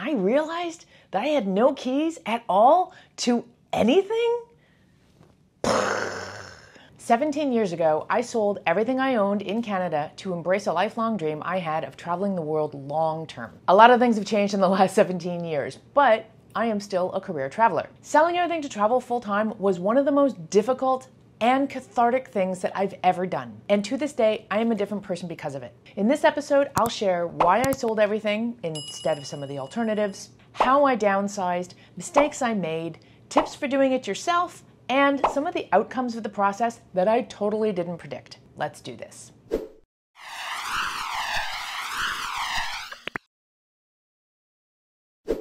I realized that I had no keys at all to anything? 17 years ago, I sold everything I owned in Canada to embrace a lifelong dream I had of traveling the world long term. A lot of things have changed in the last 17 years, but I am still a career traveler. Selling everything to travel full time was one of the most difficult and cathartic things that I've ever done. And to this day, I am a different person because of it. In this episode, I'll share why I sold everything instead of some of the alternatives, how I downsized, mistakes I made, tips for doing it yourself, and some of the outcomes of the process that I totally didn't predict. Let's do this.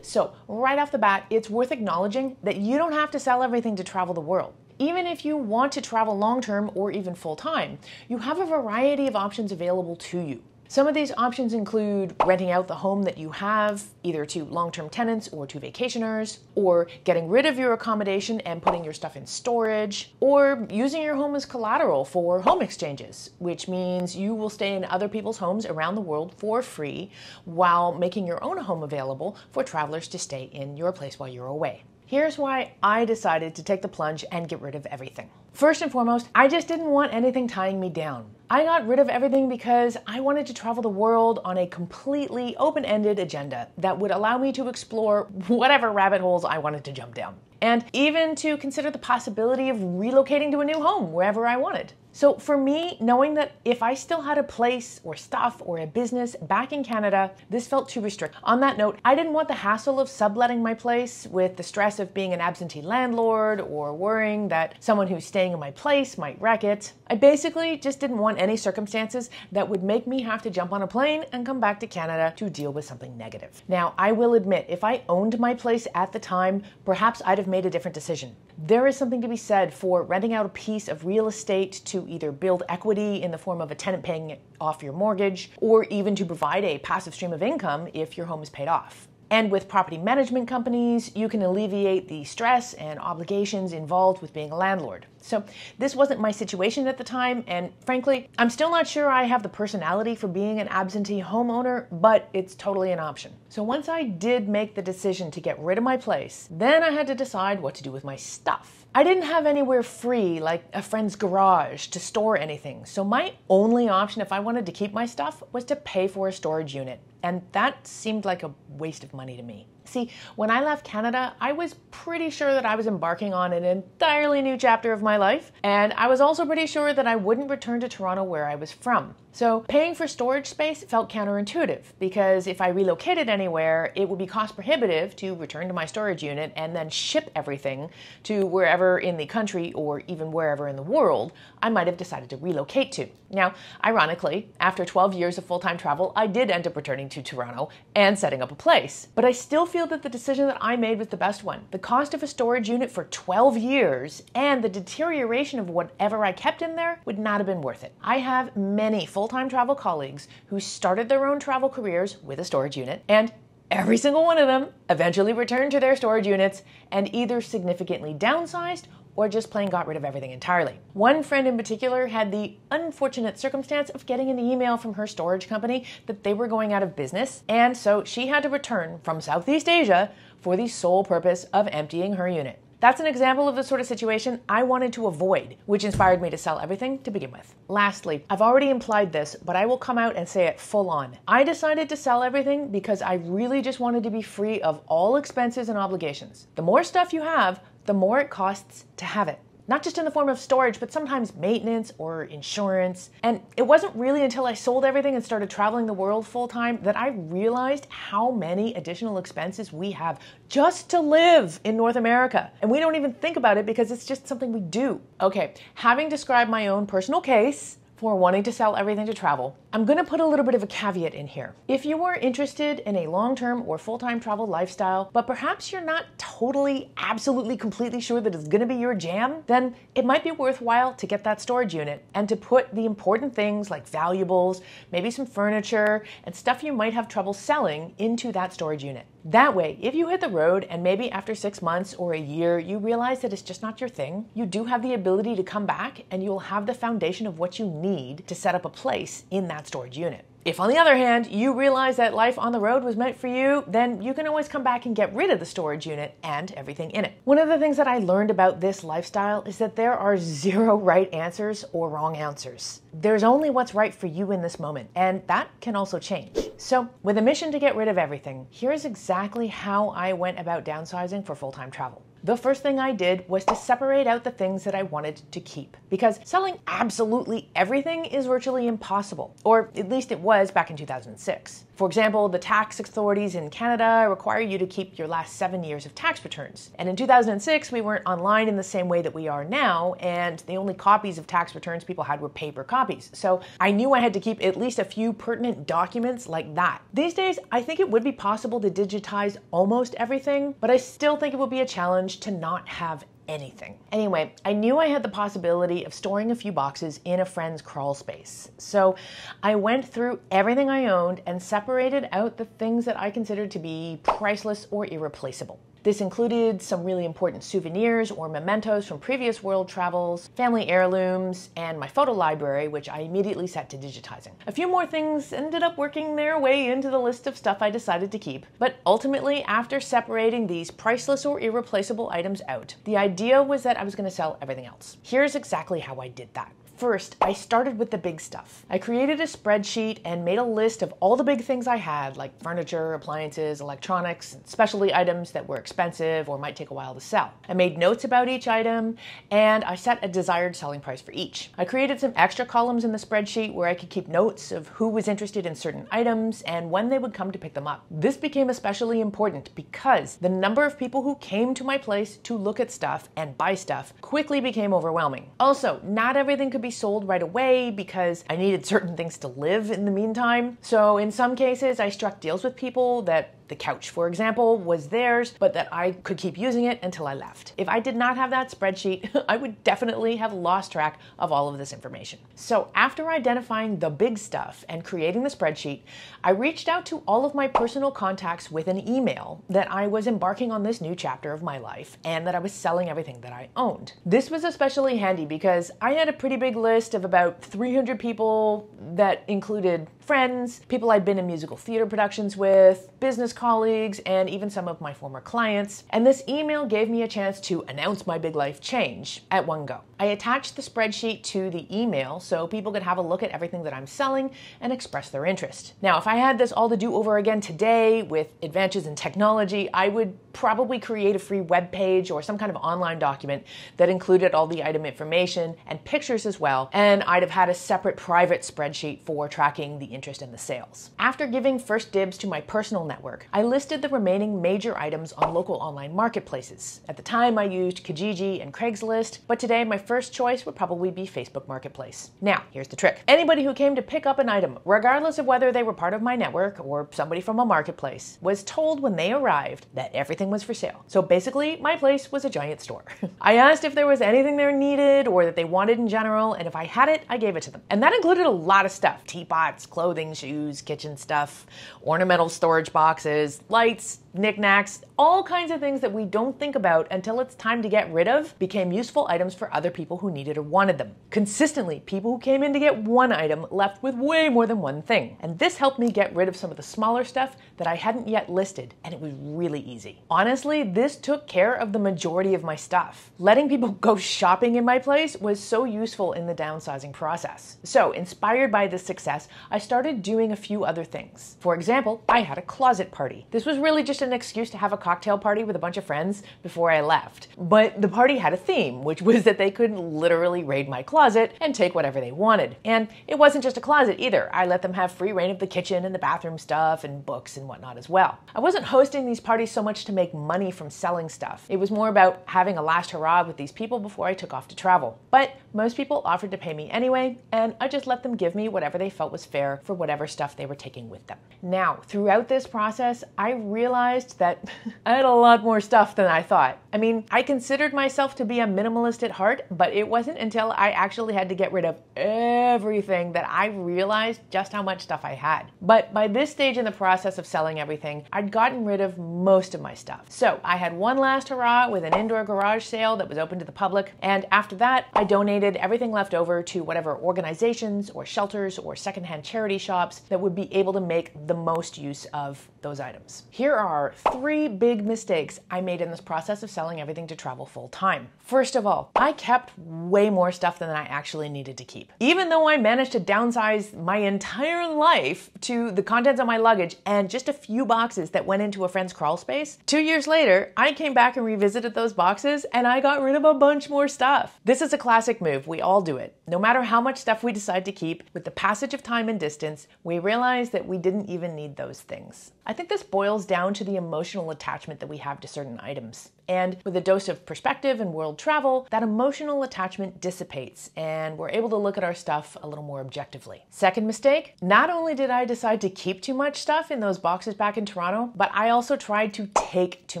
So, right off the bat, it's worth acknowledging that you don't have to sell everything to travel the world. Even if you want to travel long-term or even full-time, you have a variety of options available to you. Some of these options include renting out the home that you have, either to long-term tenants or to vacationers, or getting rid of your accommodation and putting your stuff in storage, or using your home as collateral for home exchanges, which means you will stay in other people's homes around the world for free while making your own home available for travelers to stay in your place while you're away. Here's why I decided to take the plunge and get rid of everything. First and foremost, I just didn't want anything tying me down. I got rid of everything because I wanted to travel the world on a completely open-ended agenda that would allow me to explore whatever rabbit holes I wanted to jump down, and even to consider the possibility of relocating to a new home wherever I wanted. So for me, knowing that if I still had a place or stuff or a business back in Canada, this felt too restrictive. On that note, I didn't want the hassle of subletting my place with the stress of being an absentee landlord or worrying that someone who's staying in my place might wreck it. I basically just didn't want any circumstances that would make me have to jump on a plane and come back to Canada to deal with something negative. Now, I will admit, if I owned my place at the time, perhaps I'd have made a different decision. There is something to be said for renting out a piece of real estate to either build equity in the form of a tenant paying off your mortgage, or even to provide a passive stream of income if your home is paid off. And with property management companies, you can alleviate the stress and obligations involved with being a landlord. So this wasn't my situation at the time, and frankly, I'm still not sure I have the personality for being an absentee homeowner, but it's totally an option. So once I did make the decision to get rid of my place, then I had to decide what to do with my stuff. I didn't have anywhere free, like a friend's garage, to store anything, so my only option if I wanted to keep my stuff was to pay for a storage unit. And that seemed like a waste of money to me. See, when I left Canada, I was pretty sure that I was embarking on an entirely new chapter of my life, and I was also pretty sure that I wouldn't return to Toronto where I was from. So paying for storage space felt counterintuitive, because if I relocated anywhere, it would be cost prohibitive to return to my storage unit and then ship everything to wherever in the country or even wherever in the world I might have decided to relocate to. Now, ironically, after 12 years of full-time travel, I did end up returning to Toronto and setting up a place. But I still feel that the decision that I made was the best one. The cost of a storage unit for 12 years and the deterioration of whatever I kept in there would not have been worth it. I have many full-time travel colleagues who started their own travel careers with a storage unit, and every single one of them eventually returned to their storage units and either significantly downsized or just plain got rid of everything entirely. One friend in particular had the unfortunate circumstance of getting an email from her storage company that they were going out of business, and so she had to return from Southeast Asia for the sole purpose of emptying her unit. That's an example of the sort of situation I wanted to avoid, which inspired me to sell everything to begin with. Lastly, I've already implied this, but I will come out and say it full on. I decided to sell everything because I really just wanted to be free of all expenses and obligations. The more stuff you have, the more it costs to have it. Not just in the form of storage, but sometimes maintenance or insurance. And it wasn't really until I sold everything and started traveling the world full time that I realized how many additional expenses we have just to live in North America. And we don't even think about it because it's just something we do. Okay, having described my own personal case for wanting to sell everything to travel, I'm going to put a little bit of a caveat in here. If you are interested in a long-term or full-time travel lifestyle, but perhaps you're not totally, absolutely, completely sure that it's going to be your jam, then it might be worthwhile to get that storage unit and to put the important things like valuables, maybe some furniture, and stuff you might have trouble selling into that storage unit. That way, if you hit the road and maybe after 6 months or a year, you realize that it's just not your thing, you do have the ability to come back and you'll have the foundation of what you need to set up a place in that storage unit. If, on the other hand, you realize that life on the road was meant for you, then you can always come back and get rid of the storage unit and everything in it. One of the things that I learned about this lifestyle is that there are zero right answers or wrong answers. There's only what's right for you in this moment, and that can also change. So, with a mission to get rid of everything, here's exactly how I went about downsizing for full-time travel. The first thing I did was to separate out the things that I wanted to keep, because selling absolutely everything is virtually impossible, or at least it was back in 2006. For example, the tax authorities in Canada require you to keep your last 7 years of tax returns. And in 2006, we weren't online in the same way that we are now, and the only copies of tax returns people had were paper copies. So I knew I had to keep at least a few pertinent documents like that. These days, I think it would be possible to digitize almost everything, but I still think it would be a challenge to not have anything. Anyway, I knew I had the possibility of storing a few boxes in a friend's crawl space. So I went through everything I owned and separated out the things that I considered to be priceless or irreplaceable. This included some really important souvenirs or mementos from previous world travels, family heirlooms, and my photo library, which I immediately set to digitizing. A few more things ended up working their way into the list of stuff I decided to keep, but ultimately, after separating these priceless or irreplaceable items out, the idea was that I was going to sell everything else. Here's exactly how I did that. First, I started with the big stuff. I created a spreadsheet and made a list of all the big things I had, like furniture, appliances, electronics, specialty items that were expensive or might take a while to sell. I made notes about each item, and I set a desired selling price for each. I created some extra columns in the spreadsheet where I could keep notes of who was interested in certain items and when they would come to pick them up. This became especially important because the number of people who came to my place to look at stuff and buy stuff quickly became overwhelming. Also, not everything could be sold right away because I needed certain things to live in the meantime. So in some cases, I struck deals with people that the couch, for example, was theirs, but that I could keep using it until I left. If I did not have that spreadsheet, I would definitely have lost track of all of this information. So after identifying the big stuff and creating the spreadsheet, I reached out to all of my personal contacts with an email that I was embarking on this new chapter of my life and that I was selling everything that I owned. This was especially handy because I had a pretty big list of about 300 people that included friends, people I'd been in musical theater productions with, business colleagues, and even some of my former clients. And this email gave me a chance to announce my big life change at one go. I attached the spreadsheet to the email so people could have a look at everything that I'm selling and express their interest. Now, if I had this all to do over again today with advances in technology, I would probably create a free web page or some kind of online document that included all the item information and pictures as well, and I'd have had a separate private spreadsheet for tracking the interest in the sales. After giving first dibs to my personal network, I listed the remaining major items on local online marketplaces. At the time, I used Kijiji and Craigslist, but today my first choice would probably be Facebook Marketplace. Now, here's the trick. Anybody who came to pick up an item, regardless of whether they were part of my network or somebody from a marketplace, was told when they arrived that everything was for sale. So basically, my place was a giant store. I asked if there was anything they needed or that they wanted in general, and if I had it, I gave it to them. And that included a lot of stuff: teapots, clothing, shoes, kitchen stuff, ornamental storage boxes, lights, knickknacks, all kinds of things that we don't think about until it's time to get rid of became useful items for other people who needed or wanted them. Consistently, people who came in to get one item left with way more than one thing. And this helped me get rid of some of the smaller stuff that I hadn't yet listed, and it was really easy. Honestly, this took care of the majority of my stuff. Letting people go shopping in my place was so useful in the downsizing process. So, inspired by this success, I started doing a few other things. For example, I had a closet party. This was really just an excuse to have a cocktail party with a bunch of friends before I left. But the party had a theme, which was that they could literally raid my closet and take whatever they wanted. And it wasn't just a closet either. I let them have free reign of the kitchen and the bathroom stuff and books and whatnot as well. I wasn't hosting these parties so much to make money from selling stuff. It was more about having a last hurrah with these people before I took off to travel. But most people offered to pay me anyway, and I just let them give me whatever they felt was fair for whatever stuff they were taking with them. Now, throughout this process, I realized that I had a lot more stuff than I thought. I mean, I considered myself to be a minimalist at heart, but it wasn't until I actually had to get rid of everything that I realized just how much stuff I had. But by this stage in the process of selling everything, I'd gotten rid of most of my stuff. So I had one last hurrah with an indoor garage sale that was open to the public, and after that, I donated donated everything left over to whatever organizations or shelters or secondhand charity shops that would be able to make the most use of those items. Here are 3 big mistakes I made in this process of selling everything to travel full time. First of all, I kept way more stuff than I actually needed to keep. Even though I managed to downsize my entire life to the contents of my luggage and just a few boxes that went into a friend's crawl space, 2 years later, I came back and revisited those boxes and I got rid of a bunch more stuff. This is a classic move. We all do it. No matter how much stuff we decide to keep, with the passage of time and distance, we realize that we didn't even need those things. I think this boils down to the emotional attachment that we have to certain items. And with a dose of perspective and world travel, that emotional attachment dissipates and we're able to look at our stuff a little more objectively. Second mistake, not only did I decide to keep too much stuff in those boxes back in Toronto, but I also tried to take too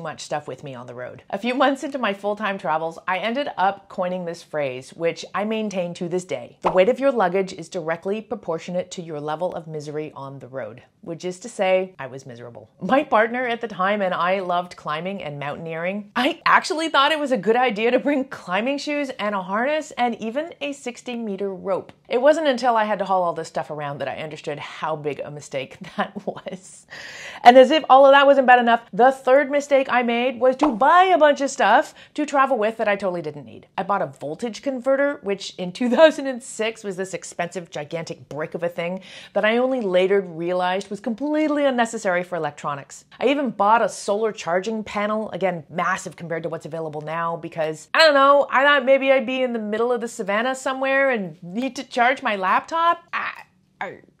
much stuff with me on the road. A few months into my full-time travels, I ended up coining this phrase, which I maintain to this day. The weight of your luggage is directly proportionate to your level of misery on the road, which is to say, I was miserable. My partner at the time and I loved climbing and mountaineering. I actually thought it was a good idea to bring climbing shoes and a harness and even a 60-meter rope. It wasn't until I had to haul all this stuff around that I understood how big a mistake that was. And as if all of that wasn't bad enough, the third mistake I made was to buy a bunch of stuff to travel with that I totally didn't need. I bought a voltage converter, which in 2006 was this expensive, gigantic brick of a thing that I only later realized was completely unnecessary for electronics. I even bought a solar charging panel, again, massive compared to what's available now because, I don't know, I thought maybe I'd be in the middle of the savannah somewhere and need to charge my laptop.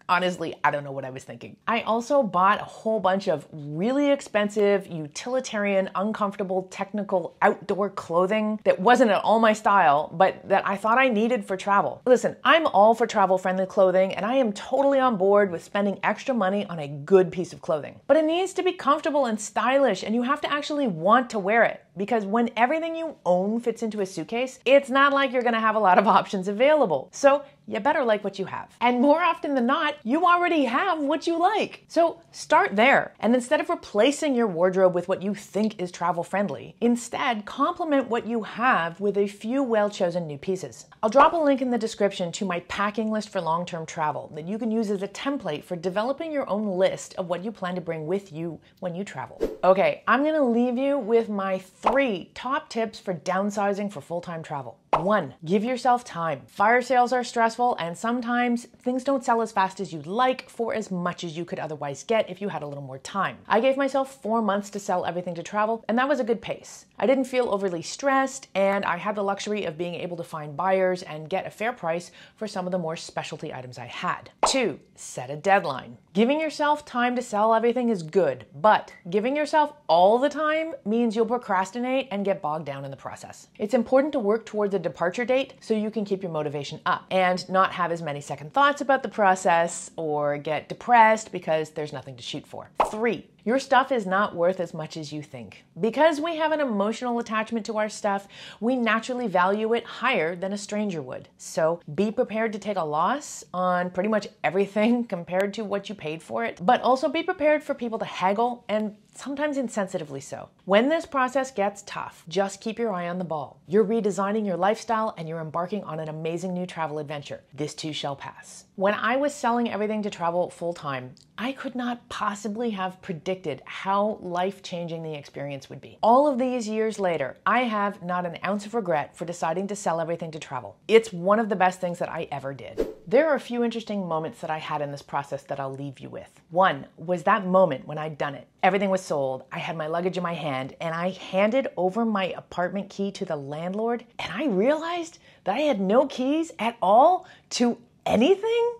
Honestly, I don't know what I was thinking. I also bought a whole bunch of really expensive, utilitarian, uncomfortable, technical, outdoor clothing that wasn't at all my style, but that I thought I needed for travel. Listen, I'm all for travel-friendly clothing, and I am totally on board with spending extra money on a good piece of clothing. But it needs to be comfortable and stylish, and you have to actually want to wear it. Because when everything you own fits into a suitcase, it's not like you're gonna have a lot of options available. So you better like what you have. And more often than not, you already have what you like. So start there. And instead of replacing your wardrobe with what you think is travel friendly, instead complement what you have with a few well-chosen new pieces. I'll drop a link in the description to my packing list for long-term travel that you can use as a template for developing your own list of what you plan to bring with you when you travel. Okay, I'm gonna leave you with my 3 top tips for downsizing for full-time travel. 1, give yourself time. Fire sales are stressful and sometimes things don't sell as fast as you'd like for as much as you could otherwise get if you had a little more time. I gave myself 4 months to sell everything to travel and that was a good pace. I didn't feel overly stressed and I had the luxury of being able to find buyers and get a fair price for some of the more specialty items I had. 2, set a deadline. Giving yourself time to sell everything is good, but giving yourself all the time means you'll procrastinate and get bogged down in the process. It's important to work towards a departure date so you can keep your motivation up and not have as many second thoughts about the process or get depressed because there's nothing to shoot for. 3, your stuff is not worth as much as you think. Because we have an emotional attachment to our stuff, we naturally value it higher than a stranger would. So be prepared to take a loss on pretty much everything compared to what you paid for it, but also be prepared for people to haggle, and sometimes insensitively so. When this process gets tough, just keep your eye on the ball. You're redesigning your lifestyle and you're embarking on an amazing new travel adventure. This too shall pass. When I was selling everything to travel full-time, I could not possibly have predicted how life-changing the experience would be. All of these years later, I have not an ounce of regret for deciding to sell everything to travel. It's one of the best things that I ever did. There are a few interesting moments that I had in this process that I'll leave you with. One was that moment when I'd done it. Everything was sold, I had my luggage in my hand, and I handed over my apartment key to the landlord, and I realized that I had no keys at all to anything?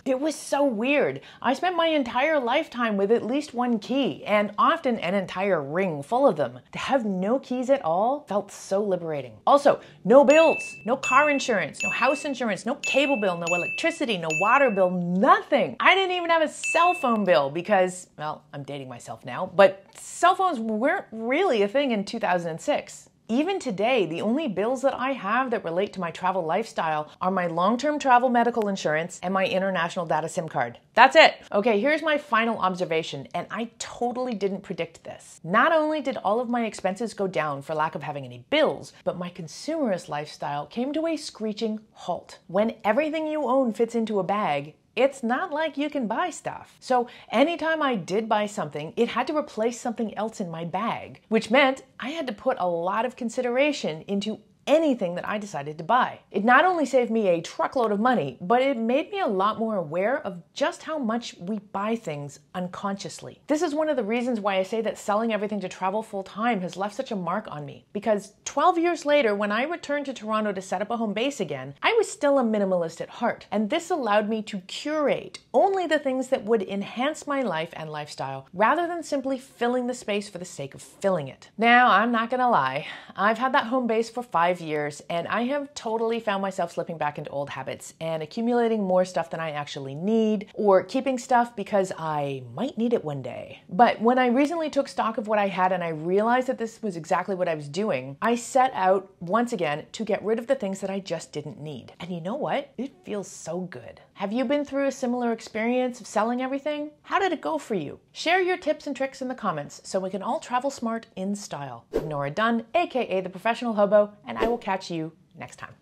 It was so weird. I spent my entire lifetime with at least one key, and often an entire ring full of them. To have no keys at all felt so liberating. Also, no bills, no car insurance, no house insurance, no cable bill, no electricity, no water bill, nothing. I didn't even have a cell phone bill because, well, I'm dating myself now, but cell phones weren't really a thing in 2006. Even today, the only bills that I have that relate to my travel lifestyle are my long-term travel medical insurance and my international data SIM card. That's it. Okay, here's my final observation, and I totally didn't predict this. Not only did all of my expenses go down for lack of having any bills, but my consumerist lifestyle came to a screeching halt. When everything you own fits into a bag, it's not like you can buy stuff. So anytime I did buy something, it had to replace something else in my bag, which meant I had to put a lot of consideration into anything that I decided to buy. It not only saved me a truckload of money, but it made me a lot more aware of just how much we buy things unconsciously. This is one of the reasons why I say that selling everything to travel full time has left such a mark on me. Because 12 years later, when I returned to Toronto to set up a home base again, I was still a minimalist at heart. And this allowed me to curate only the things that would enhance my life and lifestyle, rather than simply filling the space for the sake of filling it. Now, I'm not gonna lie, I've had that home base for 5 years, and I have totally found myself slipping back into old habits and accumulating more stuff than I actually need, or keeping stuff because I might need it one day. But when I recently took stock of what I had and I realized that this was exactly what I was doing, I set out once again to get rid of the things that I just didn't need. And you know what? It feels so good. Have you been through a similar experience of selling everything? How did it go for you? Share your tips and tricks in the comments so we can all travel smart in style. I'm Nora Dunn, aka the Professional Hobo, and I will catch you next time.